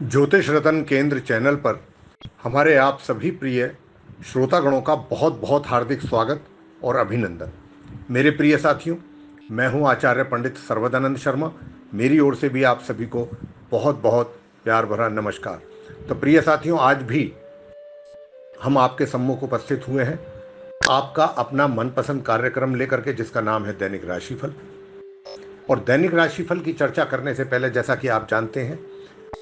ज्योतिष रतन केंद्र चैनल पर हमारे आप सभी प्रिय श्रोतागणों का बहुत बहुत हार्दिक स्वागत और अभिनंदन। मेरे प्रिय साथियों, मैं हूं आचार्य पंडित सर्वदानंद शर्मा। मेरी ओर से भी आप सभी को बहुत बहुत प्यार भरा नमस्कार। तो प्रिय साथियों, आज भी हम आपके सम्मुख उपस्थित हुए हैं आपका अपना मनपसंद कार्यक्रम लेकर के, जिसका नाम है दैनिक राशिफल। और दैनिक राशिफल की चर्चा करने से पहले, जैसा कि आप जानते हैं,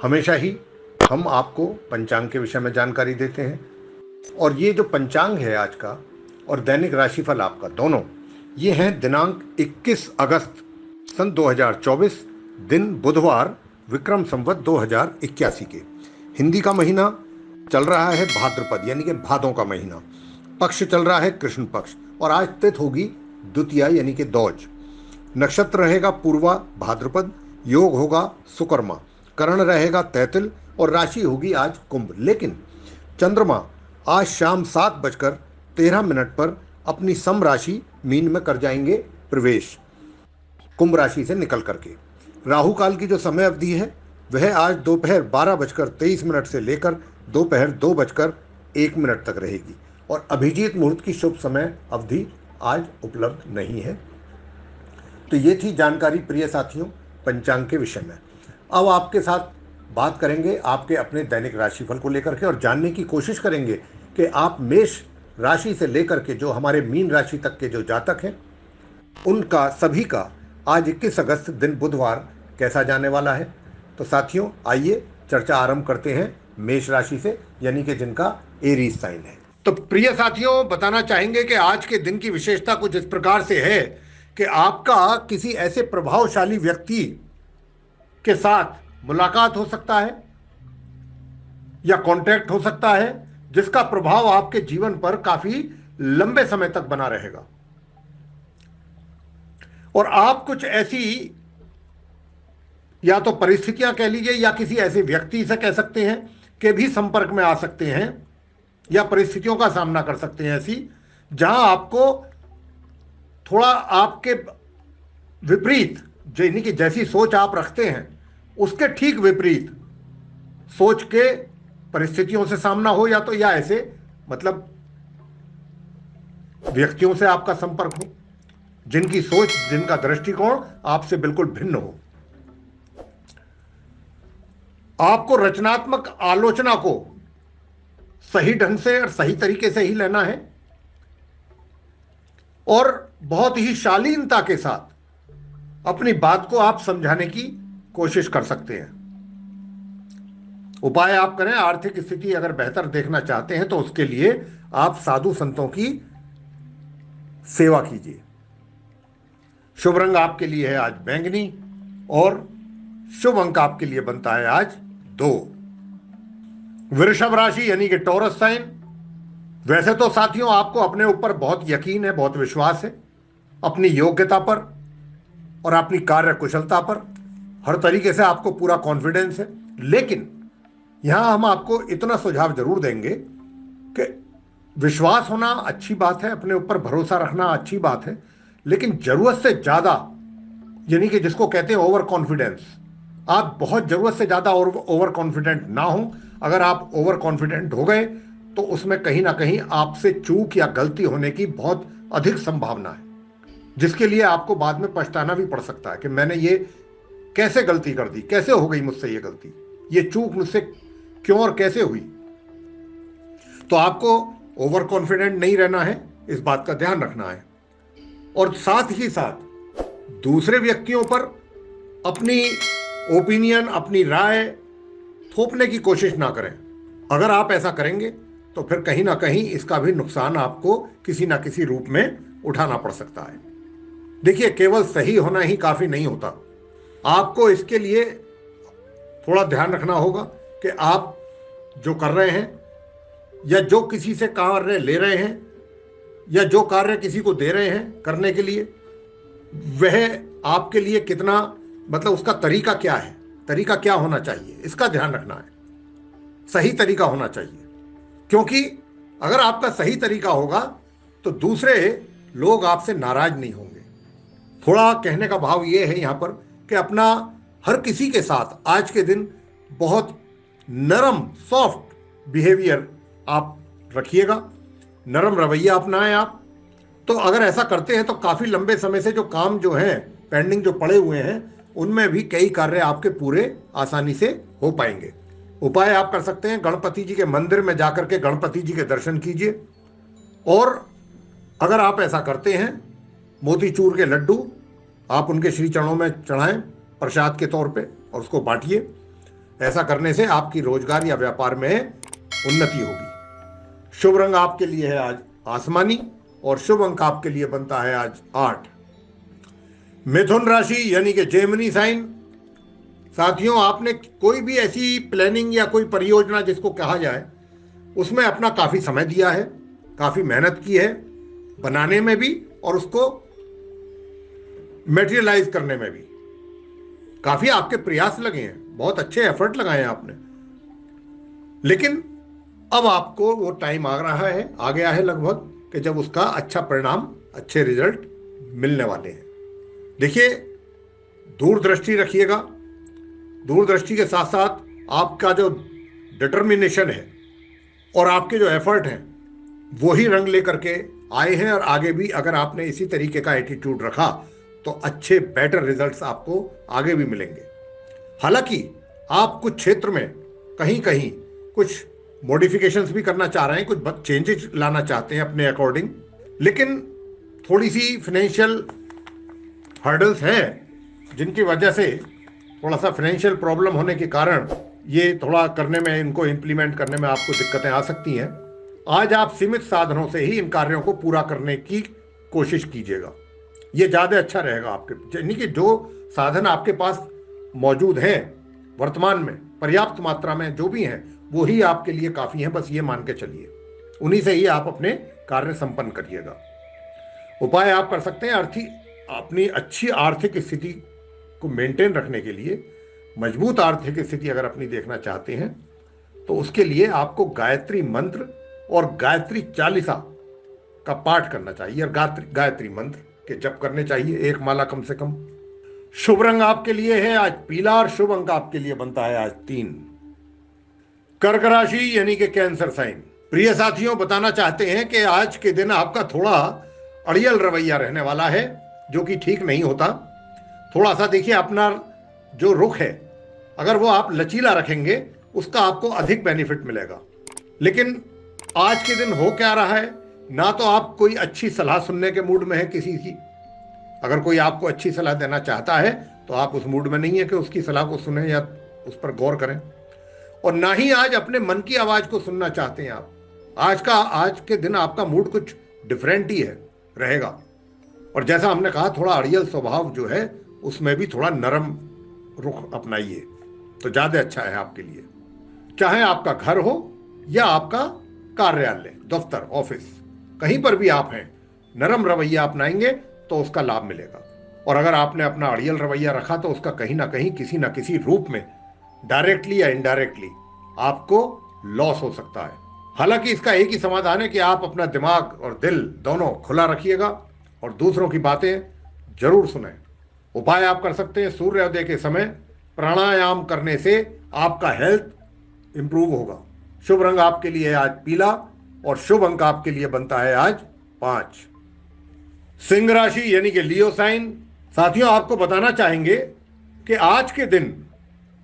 हमेशा ही हम आपको पंचांग के विषय में जानकारी देते हैं। और ये जो पंचांग है आज का और दैनिक राशिफल आपका, दोनों ये हैं दिनांक 21 अगस्त सन 2024, दिन बुधवार, विक्रम संवत 2081 के। हिंदी का महीना चल रहा है भाद्रपद, यानी कि भादों का महीना। पक्ष चल रहा है कृष्ण पक्ष, और आज तिथि होगी द्वितीया यानी कि दौज। नक्षत्र रहेगा पूर्वा भाद्रपद, योग होगा सुकर्मा, करण रहेगा तैतिल, और राशि होगी आज कुंभ। लेकिन चंद्रमा आज शाम 7:13 पर अपनी सम राशि मीन में कर जाएंगे प्रवेश, कुंभ राशि से निकल करके। राहु काल की जो समय अवधि है वह आज दोपहर 12:23 से लेकर दोपहर 2:01 तक रहेगी, और अभिजीत मुहूर्त की शुभ समय अवधि आज उपलब्ध नहीं है। तो ये थी जानकारी प्रिय साथियों पंचांग के विषय में। अब आपके साथ बात करेंगे आपके अपने दैनिक राशिफल को लेकर के, और जानने की कोशिश करेंगे कि आप मेष राशि से लेकर के जो हमारे मीन राशि तक के जो जातक हैं उनका सभी का आज 21 अगस्त दिन बुधवार कैसा जाने वाला है। तो साथियों, आइए चर्चा आरंभ करते हैं मेष राशि से, यानी कि जिनका एरीज साइन है। तो प्रिय साथियों, बताना चाहेंगे कि आज के दिन की विशेषता कुछ इस प्रकार से है कि आपका किसी ऐसे प्रभावशाली व्यक्ति के साथ मुलाकात हो सकता है या कांटेक्ट हो सकता है, जिसका प्रभाव आपके जीवन पर काफी लंबे समय तक बना रहेगा। और आप कुछ ऐसी या तो परिस्थितियां कह लीजिए या किसी ऐसे व्यक्ति से कह सकते हैं कि भी संपर्क में आ सकते हैं या परिस्थितियों का सामना कर सकते हैं ऐसी, जहां आपको थोड़ा आपके विपरीत, यानी कि जैसी सोच आप रखते हैं उसके ठीक विपरीत सोच के परिस्थितियों से सामना हो, या तो या ऐसे मतलब व्यक्तियों से आपका संपर्क हो जिनकी सोच, जिनका दृष्टिकोण आपसे बिल्कुल भिन्न हो। आपको रचनात्मक आलोचना को सही ढंग से और सही तरीके से ही लेना है, और बहुत ही शालीनता के साथ अपनी बात को आप समझाने की कोशिश कर सकते हैं। उपाय आप करें, आर्थिक स्थिति अगर बेहतर देखना चाहते हैं तो उसके लिए आप साधु संतों की सेवा कीजिए। शुभ रंग आपके लिए है आज बैंगनी, और शुभ अंक आपके लिए बनता है आज 2। वृषभ राशि यानी कि टॉरस साइन। वैसे तो साथियों आपको अपने ऊपर बहुत यकीन है, बहुत विश्वास है, अपनी योग्यता पर और अपनी कार्य कुशलता पर हर तरीके से आपको पूरा कॉन्फिडेंस है। लेकिन यहां हम आपको इतना सुझाव जरूर देंगे कि विश्वास होना अच्छी बात है, अपने ऊपर भरोसा रखना अच्छी बात है, लेकिन जरूरत से ज्यादा, यानी कि जिसको कहते हैं ओवर कॉन्फिडेंस, आप बहुत जरूरत से ज्यादा ओवर कॉन्फिडेंट ना हो। अगर आप ओवर कॉन्फिडेंट हो गए तो उसमें कहीं ना कहीं आपसे चूक या गलती होने की बहुत अधिक संभावना है, जिसके लिए आपको बाद में पछताना भी पड़ सकता है कि मैंने ये कैसे गलती कर दी, कैसे हो गई मुझसे ये गलती, ये चूक मुझसे क्यों और कैसे हुई। तो आपको ओवर कॉन्फिडेंट नहीं रहना है, इस बात का ध्यान रखना है। और साथ ही साथ दूसरे व्यक्तियों पर अपनी ओपिनियन, अपनी राय थोपने की कोशिश ना करें। अगर आप ऐसा करेंगे तो फिर कहीं ना कहीं इसका भी नुकसान आपको किसी ना किसी रूप में उठाना पड़ सकता है। देखिए, केवल सही होना ही काफी नहीं होता, आपको इसके लिए थोड़ा ध्यान रखना होगा कि आप जो कर रहे हैं या जो किसी से कार्य ले रहे हैं या जो कार्य किसी को दे रहे हैं करने के लिए, वह आपके लिए कितना, मतलब उसका तरीका क्या है, तरीका क्या होना चाहिए, इसका ध्यान रखना है। सही तरीका होना चाहिए, क्योंकि अगर आपका सही तरीका होगा तो दूसरे लोग आपसे नाराज नहीं होंगे। थोड़ा कहने का भाव यह है यहां पर कि अपना हर किसी के साथ आज के दिन बहुत नरम सॉफ्ट बिहेवियर आप रखिएगा, नरम रवैया अपनाएं आप। तो अगर ऐसा करते हैं तो काफ़ी लंबे समय से जो काम जो हैं पेंडिंग जो पड़े हुए हैं उनमें भी कई कार्य आपके पूरे आसानी से हो पाएंगे। उपाय आप कर सकते हैं, गणपति जी के मंदिर में जाकर के गणपति जी के दर्शन कीजिए, और अगर आप ऐसा करते हैं मोतीचूर के लड्डू आप उनके श्री चरणों में चढ़ाएं प्रसाद के तौर पे और उसको बांटिए। ऐसा करने से आपकी रोजगार या व्यापार में उन्नति होगी। शुभ रंग आपके लिए है आज आसमानी और शुभ अंक आपके लिए बनता है आज 8। मिथुन राशि यानी कि जेमिनी साइन। साथियों, आपने कोई भी ऐसी प्लानिंग या कोई परियोजना जिसको कहा जाए उसमें अपना काफी समय दिया है, काफी मेहनत की है बनाने में भी और उसको मेटेरियलाइज करने में भी काफी आपके प्रयास लगे हैं, बहुत अच्छे एफर्ट लगाए हैं आपने। लेकिन अब आपको वो टाइम आ रहा है, आ गया है लगभग, कि जब उसका अच्छा परिणाम, अच्छे रिजल्ट मिलने वाले हैं। देखिए, दूरदृष्टि रखिएगा। दूरदृष्टि के साथ साथ आपका जो डिटर्मिनेशन है और आपके जो एफर्ट हैं वो ही रंग लेकर के आए हैं, और आगे भी अगर आपने इसी तरीके का एटीट्यूड रखा तो अच्छे बेटर रिजल्ट्स आपको आगे भी मिलेंगे। हालांकि आप कुछ क्षेत्र में कहीं कहीं कुछ मॉडिफिकेशंस भी करना चाह रहे हैं, कुछ चेंजेस लाना चाहते हैं अपने अकॉर्डिंग, लेकिन थोड़ी सी फाइनेंशियल हर्डल्स हैं जिनकी वजह से थोड़ा सा फाइनेंशियल प्रॉब्लम होने के कारण ये थोड़ा करने में, इनको इम्प्लीमेंट करने में आपको दिक्कतें आ सकती हैं। आज आप सीमित साधनों से ही इन कार्यों को पूरा करने की कोशिश कीजिएगा, ये ज़्यादा अच्छा रहेगा आपके, यानी कि जो साधन आपके पास मौजूद हैं वर्तमान में पर्याप्त मात्रा में जो भी हैं वो ही आपके लिए काफ़ी हैं, बस ये मान के चलिए, उन्हीं से ही आप अपने कार्य संपन्न करिएगा। उपाय आप कर सकते हैं अपनी अच्छी आर्थिक स्थिति को मेंटेन रखने के लिए, मजबूत आर्थिक स्थिति अगर अपनी देखना चाहते हैं तो उसके लिए आपको गायत्री मंत्र और गायत्री चालीसा का पाठ करना चाहिए, और गायत्री मंत्र के जप करने चाहिए, एक माला कम से कम। शुभ रंग आपके लिए है आज पीला और शुभ अंक आपके लिए बनता है आज 3। कर्क राशि यानी कि कैंसर साइन। प्रिय साथियों, बताना चाहते हैं कि आज के दिन आपका थोड़ा अड़ियल रवैया रहने वाला है, जो कि ठीक नहीं होता। थोड़ा सा देखिए, अपना जो रुख है अगर वो आप लचीला रखेंगे उसका आपको अधिक बेनिफिट मिलेगा। लेकिन आज के दिन हो क्या रहा है, ना तो आप कोई अच्छी सलाह सुनने के मूड में है किसी की, अगर कोई आपको अच्छी सलाह देना चाहता है तो आप उस मूड में नहीं है कि उसकी सलाह को सुने या उस पर गौर करें, और ना ही आज अपने मन की आवाज को सुनना चाहते हैं आप। आज के दिन आपका मूड कुछ डिफरेंट ही है रहेगा, और जैसा हमने कहा थोड़ा अड़ियल स्वभाव जो है उसमें भी थोड़ा नरम रुख अपनाइए तो ज्यादा अच्छा है आपके लिए। चाहे आपका घर हो या आपका कार्यालय, दफ्तर, ऑफिस, कहीं पर भी आप हैं, नरम रवैया अपनाएंगे तो उसका लाभ मिलेगा। और अगर आपने अपना अड़ियल रवैया रखा तो उसका कहीं ना कहीं किसी ना किसी रूप में डायरेक्टली या इनडायरेक्टली आपको लॉस हो सकता है। हालांकि इसका एक ही समाधान है कि आप अपना दिमाग और दिल दोनों खुला रखिएगा और दूसरों की बातें जरूर सुनें। उपाय आप कर सकते हैं, सूर्योदय के समय प्राणायाम करने से आपका हेल्थ इंप्रूव होगा। शुभ रंग आपके लिए है आज पीला और शुभ अंक आपके लिए बनता है आज 5। सिंह राशि यानी कि लियो साइन। साथियों, आपको बताना चाहेंगे कि आज के दिन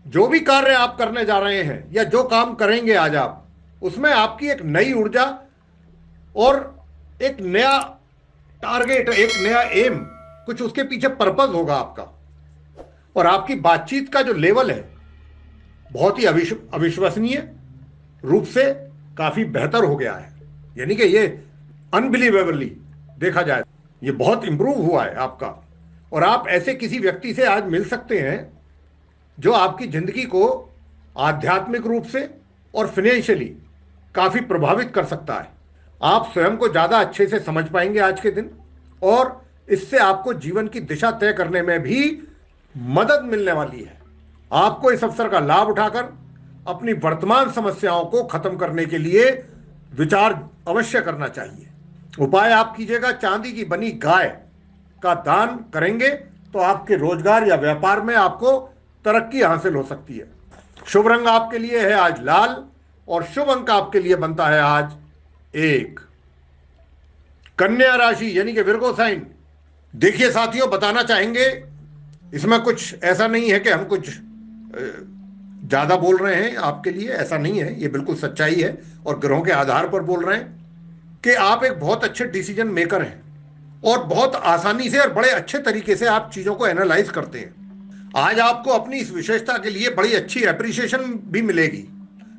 जो भी कार्य आप करने जा रहे हैं या जो काम करेंगे आज आप, उसमें आपकी एक नई ऊर्जा और एक नया टारगेट, एक नया एम, कुछ उसके पीछे पर्पस होगा आपका, और आपकी बातचीत का जो लेवल है बहुत ही अविश्वसनीय रूप से काफी बेहतर हो गया है। यानी कि ये अनबिलीवेबली देखा जाए ये बहुत इंप्रूव हुआ है आपका, और आप ऐसे किसी व्यक्ति से आज मिल सकते हैं जो आपकी जिंदगी को आध्यात्मिक रूप से और फाइनेंशियली काफी प्रभावित कर सकता है। आप स्वयं को ज्यादा अच्छे से समझ पाएंगे आज के दिन, और इससे आपको जीवन की दिशा तय करने में भी मदद मिलने वाली है। आपको इस अवसर का लाभ उठाकर अपनी वर्तमान समस्याओं को खत्म करने के लिए विचार अवश्य करना चाहिए। उपाय आप कीजिएगा, चांदी की बनी गाय का दान करेंगे तो आपके रोजगार या व्यापार में आपको तरक्की हासिल हो सकती है। शुभ रंग आपके लिए है आज लाल और शुभ अंक आपके लिए बनता है आज 1। कन्या राशि यानी कि विर्गो साइन। देखिए साथियों, बताना चाहेंगे, इसमें कुछ ऐसा नहीं है कि हम कुछ ज्यादा बोल रहे हैं आपके लिए, ऐसा नहीं है, ये बिल्कुल सच्चाई है और ग्रहों के आधार पर बोल रहे हैं कि आप एक बहुत अच्छे डिसीजन मेकर हैं और बहुत आसानी से और बड़े अच्छे तरीके से आप चीजों को एनालाइज करते हैं। आज आपको अपनी इस विशेषता के लिए बड़ी अच्छी एप्रिसिएशन भी मिलेगी।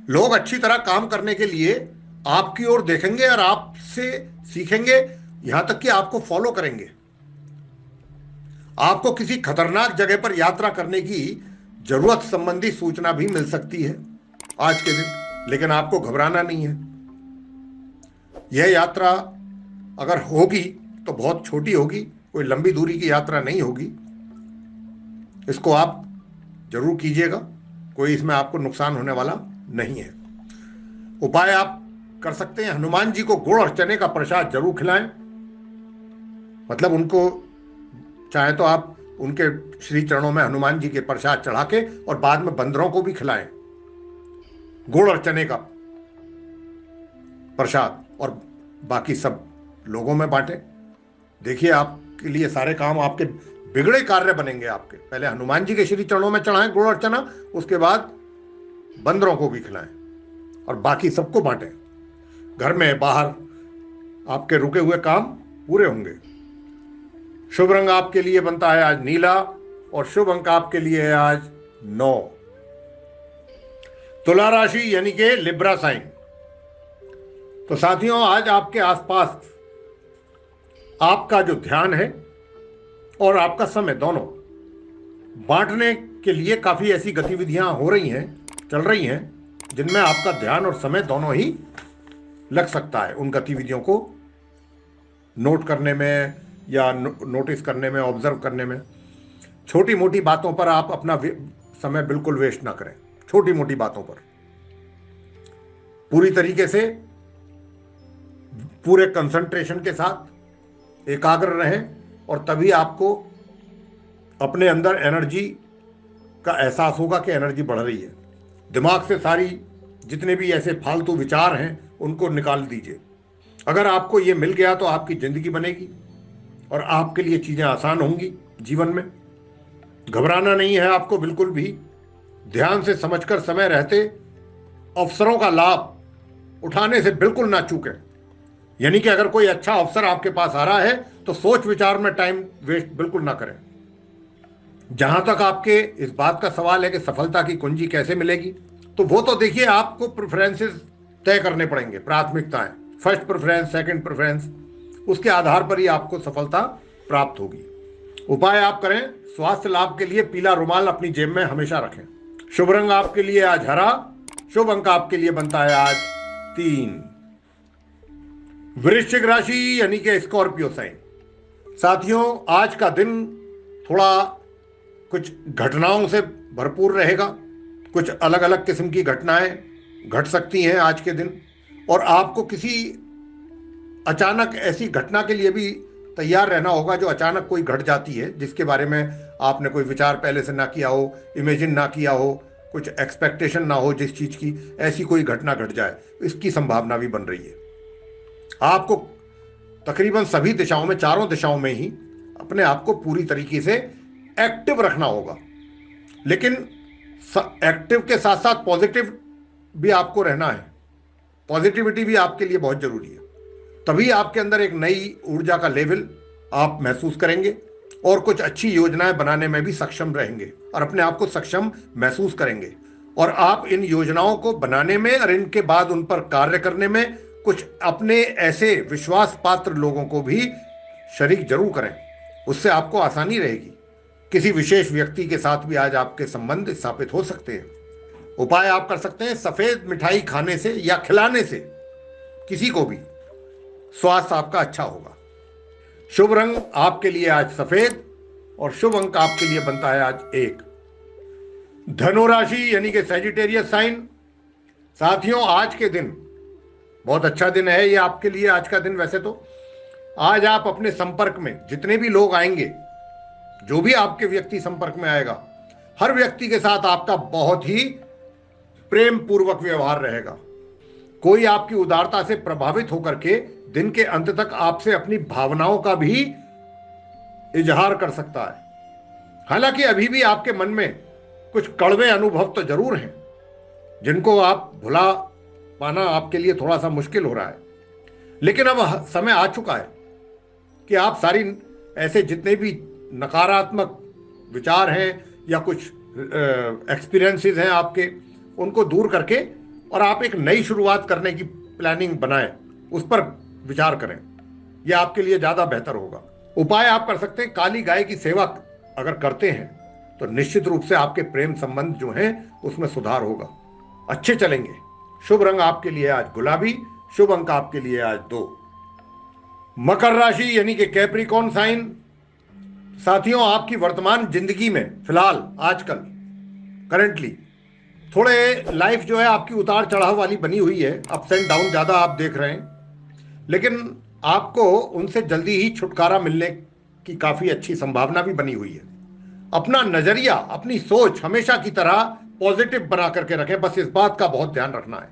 लोग अच्छी तरह काम करने के लिए आपकी ओर देखेंगे और आपसे सीखेंगे, यहां तक कि आपको फॉलो करेंगे। आपको किसी खतरनाक जगह पर यात्रा करने की जरूरत संबंधी सूचना भी मिल सकती है आज के दिन, लेकिन आपको घबराना नहीं है। यह यात्रा अगर होगी तो बहुत छोटी होगी, कोई लंबी दूरी की यात्रा नहीं होगी। इसको आप जरूर कीजिएगा, कोई इसमें आपको नुकसान होने वाला नहीं है। उपाय आप कर सकते हैं, हनुमान जी को गुड़ और चने का प्रसाद जरूर खिलाएं। मतलब उनको चाहे तो आप उनके श्री चरणों में हनुमान जी के प्रसाद चढ़ा के और बाद में बंदरों को भी खिलाएं गुड़ और चने का प्रसाद, और बाकी सब लोगों में बांटें। देखिए आपके लिए सारे काम, आपके बिगड़े कार्य बनेंगे आपके। पहले हनुमान जी के श्री चरणों में चढ़ाएं गुड़ और चना, उसके बाद बंदरों को भी खिलाएं और बाकी सबको बांटें। घर में बाहर आपके रुके हुए काम पूरे होंगे। शुभ रंग आपके लिए बनता है आज नीला और शुभ अंक आपके लिए है आज 9। तुला राशि यानी कि लिब्रा साइन। तो साथियों, आज आपके आसपास आपका जो ध्यान है और आपका समय दोनों बांटने के लिए काफी ऐसी गतिविधियां हो रही हैं, चल रही हैं, जिनमें आपका ध्यान और समय दोनों ही लग सकता है। उन गतिविधियों को नोट करने में या नोटिस करने में, ऑब्जर्व करने में। छोटी मोटी बातों पर आप अपना समय बिल्कुल वेस्ट ना करें। छोटी मोटी बातों पर पूरी तरीके से, पूरे कंसंट्रेशन के साथ एकाग्र रहें और तभी आपको अपने अंदर एनर्जी का एहसास होगा कि एनर्जी बढ़ रही है। दिमाग से सारी जितने भी ऐसे फालतू विचार हैं उनको निकाल दीजिए। अगर आपको ये मिल गया तो आपकी जिंदगी बनेगी और आपके लिए चीजें आसान होंगी जीवन में। घबराना नहीं है आपको बिल्कुल भी। ध्यान से समझकर समय रहते अवसरों का लाभ उठाने से बिल्कुल ना चूकें। यानी कि अगर कोई अच्छा अवसर आपके पास आ रहा है तो सोच विचार में टाइम वेस्ट बिल्कुल ना करें। जहां तक आपके इस बात का सवाल है कि सफलता की कुंजी कैसे मिलेगी, तो वो तो देखिए आपको प्रेफरेंसेस तय करने पड़ेंगे, प्राथमिकताएं, फर्स्ट प्रेफरेंस, सेकंड प्रेफरेंस, उसके आधार पर ही आपको सफलता प्राप्त होगी। उपाय आप करें, स्वास्थ्य लाभ के लिए पीला रुमाल अपनी जेब में हमेशा रखें। शुभ रंग आपके लिए आज हरा, शुभ अंक आपके लिए बनता है आज 3। वृश्चिक राशि यानी कि स्कॉर्पियो साइन। साथियों, आज का दिन थोड़ा कुछ घटनाओं से भरपूर रहेगा। कुछ अलग अलग किस्म की घटनाएं घट सकती हैं आज के दिन, और आपको किसी अचानक ऐसी घटना के लिए भी तैयार रहना होगा जो अचानक कोई घट जाती है, जिसके बारे में आपने कोई विचार पहले से ना किया हो, इमेजिन ना किया हो, कुछ एक्सपेक्टेशन ना हो जिस चीज की, ऐसी कोई घटना घट जाए, इसकी संभावना भी बन रही है। आपको तकरीबन सभी दिशाओं में, चारों दिशाओं में ही अपने आप को पूरी तरीके से एक्टिव रखना होगा। लेकिन एक्टिव के साथ साथ पॉजिटिव भी आपको रहना है। पॉजिटिविटी भी आपके लिए बहुत जरूरी है। तभी आपके अंदर एक नई ऊर्जा का लेवल आप महसूस करेंगे और कुछ अच्छी योजनाएं बनाने में भी सक्षम रहेंगे और अपने आप को सक्षम महसूस करेंगे। और आप इन योजनाओं को बनाने में और इनके बाद उन पर कार्य करने में कुछ अपने ऐसे विश्वास पात्र लोगों को भी शरीक जरूर करें, उससे आपको आसानी रहेगी। किसी विशेष व्यक्ति के साथ भी आज आपके संबंध स्थापित हो सकते हैं। उपाय आप कर सकते हैं, सफेद मिठाई खाने से या खिलाने से किसी को भी स्वास्थ्य आपका अच्छा होगा। शुभ रंग आपके लिए आज सफेद और शुभ अंक आपके लिए बनता है आज 1। धनु राशि यानी कि सैजिटेरियस साइन। साथियों, आज के दिन बहुत अच्छा दिन है ये आपके लिए। आज का दिन वैसे तो आज आप अपने संपर्क में जितने भी लोग आएंगे, जो भी आपके व्यक्ति संपर्क में आएगा, हर व्यक्ति के साथ आपका बहुत ही प्रेम पूर्वक व्यवहार रहेगा। कोई आपकी उदारता से प्रभावित होकर के दिन के अंत तक आपसे अपनी भावनाओं का भी इजहार कर सकता है। हालांकि अभी भी आपके मन में कुछ कड़वे अनुभव तो जरूर हैं, जिनको आप भुला पाना आपके लिए थोड़ा सा मुश्किल हो रहा है। लेकिन अब समय आ चुका है कि आप सारी ऐसे जितने भी नकारात्मक विचार हैं या कुछ एक्सपीरियंसेस हैं आपके, उनको दूर करके और आप एक नई शुरुआत करने की प्लानिंग बनाएं, उस पर विचार करें। यह आपके लिए ज़्यादा बेहतर होगा। उपाय आप कर सकते हैं, काली गाय की सेवा अगर करते हैं तो निश्चित रूप से आपके प्रेम संबंध जो हैं उसमें सुधार होगा, अच्छे चलेंगे। शुभ रंग आपके लिए आज गुलाबी, शुभ अंक आपके लिए आज 2। मकर राशि यानी कि कैप्रिकॉर्न साइन। साथियों, आपकी वर्तमान जिंदगी में फिलहाल आजकल करंटली थोड़े लाइफ जो है आपकी उतार चढ़ाव वाली बनी हुई है, अप्स एंड डाउन ज़्यादा आप देख रहे हैं। लेकिन आपको उनसे जल्दी ही छुटकारा मिलने की काफ़ी अच्छी संभावना भी बनी हुई है। अपना नज़रिया, अपनी सोच हमेशा की तरह पॉजिटिव बना करके रखें, बस इस बात का बहुत ध्यान रखना है।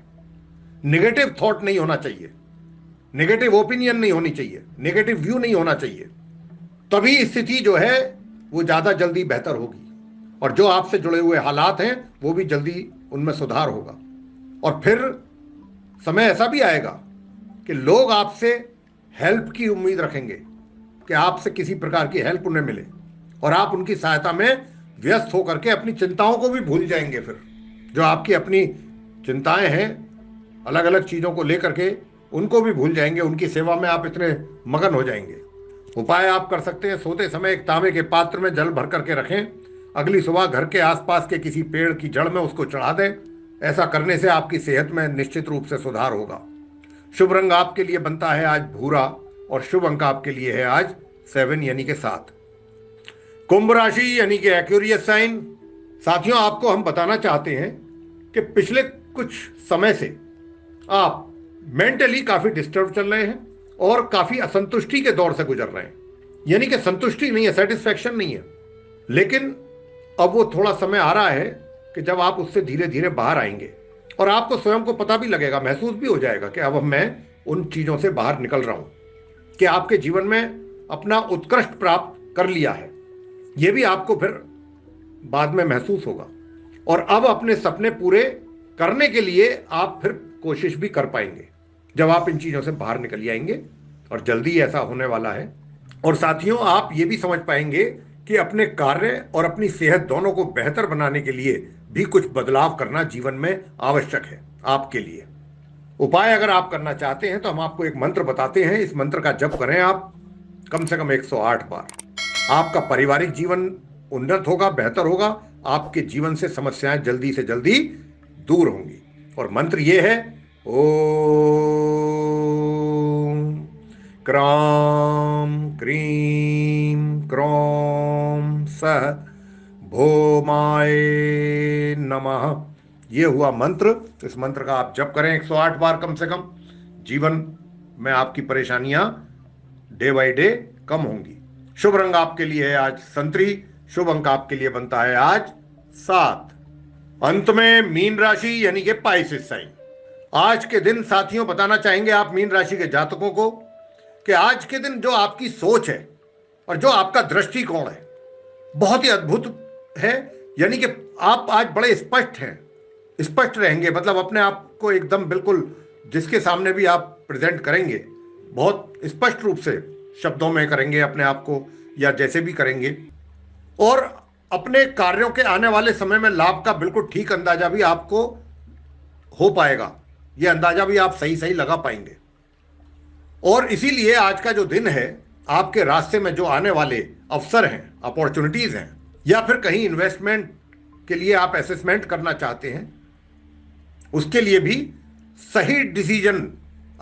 नेगेटिव थॉट नहीं होना चाहिए, नेगेटिव ओपिनियन नहीं होनी चाहिए, नेगेटिव व्यू नहीं होना चाहिए। तभी स्थिति जो है वो ज़्यादा जल्दी बेहतर होगी और जो आपसे जुड़े हुए हालात हैं वो भी जल्दी उनमें सुधार होगा। और फिर समय ऐसा भी आएगा कि लोग आपसे हेल्प की उम्मीद रखेंगे, कि आपसे किसी प्रकार की हेल्प उन्हें मिले और आप उनकी सहायता में व्यस्त होकर के अपनी चिंताओं को भी भूल जाएंगे। फिर जो आपकी अपनी चिंताएं हैं अलग अलग चीज़ों को लेकर के, उनको भी भूल जाएंगे, उनकी सेवा में आप इतने मगन हो जाएंगे। उपाय आप कर सकते हैं, सोते समय एक तांबे के पात्र में जल भर करके रखें, अगली सुबह घर के आसपास के किसी पेड़ की जड़ में उसको चढ़ा दें। ऐसा करने से आपकी सेहत में निश्चित रूप से सुधार होगा। शुभ रंग आपके लिए बनता है आज भूरा और शुभ अंक आपके लिए है आज 7 यानी कि 7। कुंभ राशि यानी कि एक्वेरियस साइन। साथियों, आपको हम बताना चाहते हैं कि पिछले कुछ समय से आप मेंटली काफी डिस्टर्ब चल रहे हैं और काफी असंतुष्टि के दौर से गुजर रहे हैं। यानी कि संतुष्टि नहीं है, सेटिस्फैक्शन नहीं है। लेकिन अब वो थोड़ा समय आ रहा है कि जब आप उससे धीरे धीरे बाहर आएंगे और आपको स्वयं को पता भी लगेगा, महसूस भी हो जाएगा कि अब मैं उन चीजों से बाहर निकल रहा हूं, कि आपके जीवन में अपना उत्कृष्ट प्राप्त कर लिया है। यह भी आपको फिर बाद में महसूस होगा और अब अपने सपने पूरे करने के लिए आप फिर कोशिश भी कर पाएंगे जब आप इन चीजों से बाहर निकल आएंगे, और जल्दी ऐसा होने वाला है। और साथियों, आप ये भी समझ पाएंगे कि अपने कार्य और अपनी सेहत दोनों को बेहतर बनाने के लिए भी कुछ बदलाव करना जीवन में आवश्यक है आपके लिए। उपाय अगर आप करना चाहते हैं तो हम आपको एक मंत्र बताते हैं। इस मंत्र का जप करें आप कम से कम 108 बार। आपका पारिवारिक जीवन उन्नत होगा, बेहतर होगा, आपके जीवन से समस्याएं जल्दी से जल्दी दूर होंगी। और मंत्र ये है, ओम क्राम क्रीम क्रोम सह भौमाय नमः। ये हुआ मंत्र। इस मंत्र का आप जप करें 108 बार कम से कम। जीवन में आपकी परेशानियां डे बाय डे कम होंगी। शुभ रंग आपके लिए है आज संतरी, शुभ अंक आपके लिए बनता है आज 7। अंत में मीन राशि यानी कि पाइसेस साइन। आज के दिन साथियों बताना चाहेंगे आप मीन राशि के जातकों को कि आज के दिन जो आपकी सोच है और जो आपका दृष्टिकोण है बहुत ही अद्भुत है। यानी कि आप आज बड़े स्पष्ट हैं, स्पष्ट रहेंगे, मतलब अपने आप को एकदम बिल्कुल जिसके सामने भी आप प्रेजेंट करेंगे बहुत स्पष्ट रूप से शब्दों में करेंगे अपने आप को, या जैसे भी करेंगे। और अपने कार्यों के आने वाले समय में लाभ का बिल्कुल ठीक अंदाजा भी आपको हो पाएगा, यह अंदाजा भी आप सही सही लगा पाएंगे। और इसीलिए आज का जो दिन है, आपके रास्ते में जो आने वाले अवसर हैं, अपॉर्चुनिटीज हैं, या फिर कहीं इन्वेस्टमेंट के लिए आप असेसमेंट करना चाहते हैं, उसके लिए भी सही डिसीजन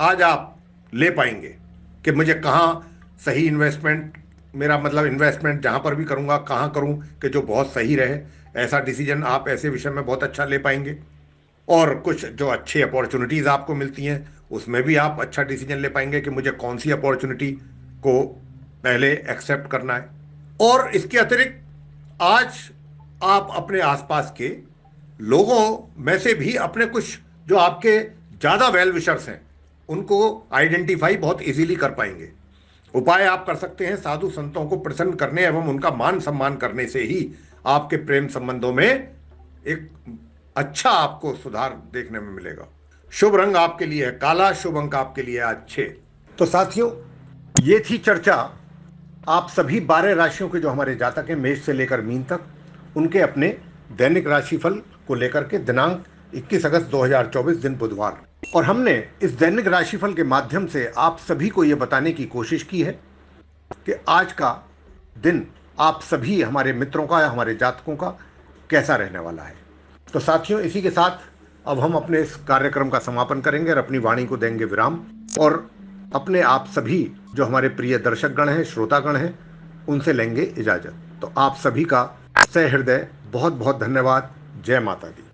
आज आप ले पाएंगे कि मुझे कहाँ सही इन्वेस्टमेंट, मेरा मतलब इन्वेस्टमेंट जहाँ पर भी करूँगा कहाँ करूँ कि जो बहुत सही रहे। ऐसा डिसीजन आप ऐसे विषय में बहुत अच्छा ले पाएंगे। और कुछ जो अच्छी अपॉर्चुनिटीज़ आपको मिलती हैं उसमें भी आप अच्छा डिसीजन ले पाएंगे कि मुझे कौन सी अपॉर्चुनिटी को पहले एक्सेप्ट करना है। और इसके अतिरिक्त आज आप अपने आसपास के लोगों में से भी अपने कुछ जो आपके ज़्यादा वेल विशर्स हैं उनको आइडेंटिफाई बहुत इजीली कर पाएंगे। उपाय आप कर सकते हैं, साधु संतों को प्रसन्न करने एवं उनका मान सम्मान करने से ही आपके प्रेम संबंधों में एक अच्छा आपको सुधार देखने में मिलेगा। शुभ रंग आपके लिए है काला, शुभ अंक आपके लिए आज 6। तो साथियों, ये थी चर्चा आप सभी 12 राशियों के जो हमारे जातक हैं मेष से लेकर मीन तक, उनके अपने दैनिक राशिफल को लेकर के दिनांक 21 अगस्त 2024 दिन बुधवार। और हमने इस दैनिक राशिफल के माध्यम से आप सभी को यह बताने की कोशिश की है कि आज का दिन आप सभी हमारे मित्रों का या हमारे जातकों का कैसा रहने वाला है। तो साथियों, इसी के साथ अब हम अपने इस कार्यक्रम का समापन करेंगे और अपनी वाणी को देंगे विराम, और अपने आप सभी जो हमारे प्रिय दर्शकगण हैं, श्रोतागण हैं, उनसे लेंगे इजाजत। तो आप सभी का सहृदय बहुत बहुत धन्यवाद। जय माता दी।